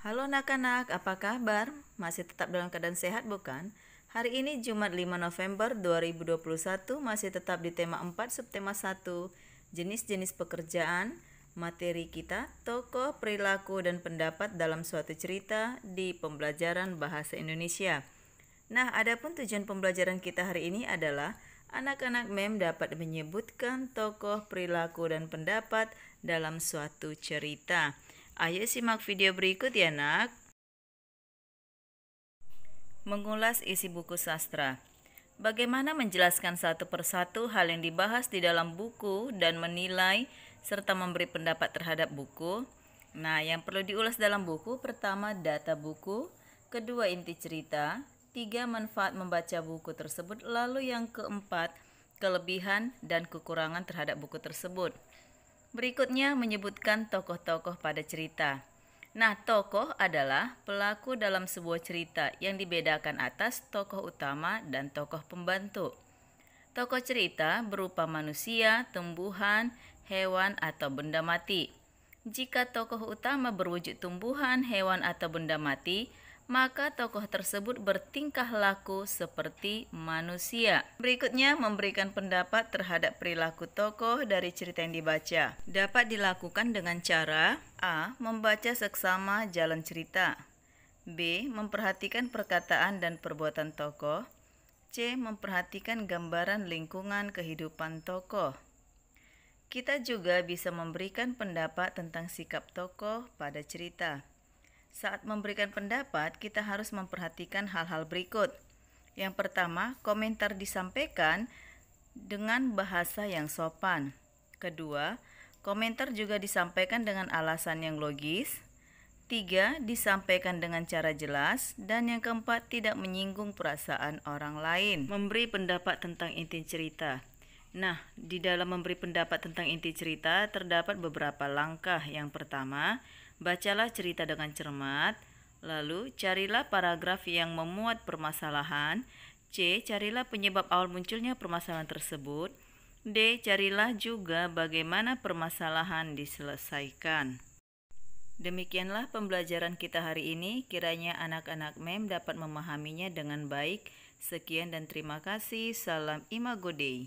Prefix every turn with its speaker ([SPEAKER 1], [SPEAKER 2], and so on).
[SPEAKER 1] Halo anak-anak, apa kabar? Masih tetap dalam keadaan sehat bukan? Hari ini Jumat 5 November 2021 masih tetap di tema 4 subtema 1, jenis-jenis pekerjaan. Materi kita, tokoh, perilaku, dan pendapat dalam suatu cerita di pembelajaran bahasa Indonesia. Nah, adapun tujuan pembelajaran kita hari ini adalah anak-anak MEM dapat menyebutkan tokoh, perilaku, dan pendapat dalam suatu cerita. Ayo simak video berikut ya nak. Mengulas isi buku sastra. Bagaimana menjelaskan satu persatu hal yang dibahas di dalam buku dan menilai serta memberi pendapat terhadap buku? Nah, yang perlu diulas dalam buku pertama data buku, kedua inti cerita, tiga manfaat membaca buku tersebut, lalu yang keempat kelebihan dan kekurangan terhadap buku tersebut. Berikutnya menyebutkan tokoh-tokoh pada cerita. Nah, tokoh adalah pelaku dalam sebuah cerita yang dibedakan atas tokoh utama dan tokoh pembantu. Tokoh cerita berupa manusia, tumbuhan, hewan, atau benda mati. Jika tokoh utama berwujud tumbuhan, hewan, atau benda mati, maka tokoh tersebut bertingkah laku seperti manusia. Berikutnya memberikan pendapat terhadap perilaku tokoh dari cerita yang dibaca. Dapat dilakukan dengan cara A. Membaca seksama jalan cerita, B. Memperhatikan perkataan dan perbuatan tokoh, C. Memperhatikan gambaran lingkungan kehidupan tokoh. Kita juga bisa memberikan pendapat tentang sikap tokoh pada cerita. Saat memberikan pendapat, kita harus memperhatikan hal-hal berikut. Yang pertama, komentar disampaikan dengan bahasa yang sopan. Kedua, komentar juga disampaikan dengan alasan yang logis. Tiga, disampaikan dengan cara jelas. Dan yang keempat, tidak menyinggung perasaan orang lain. Memberi pendapat tentang inti cerita. Nah, di dalam memberi pendapat tentang inti cerita terdapat beberapa langkah. Yang pertama, bacalah cerita dengan cermat. Lalu, carilah paragraf yang memuat permasalahan. C. Carilah penyebab awal munculnya permasalahan tersebut. D. Carilah juga bagaimana permasalahan diselesaikan. Demikianlah pembelajaran kita hari ini. Kiranya anak-anak MEM dapat memahaminya dengan baik. Sekian dan terima kasih. Salam Imago Dei.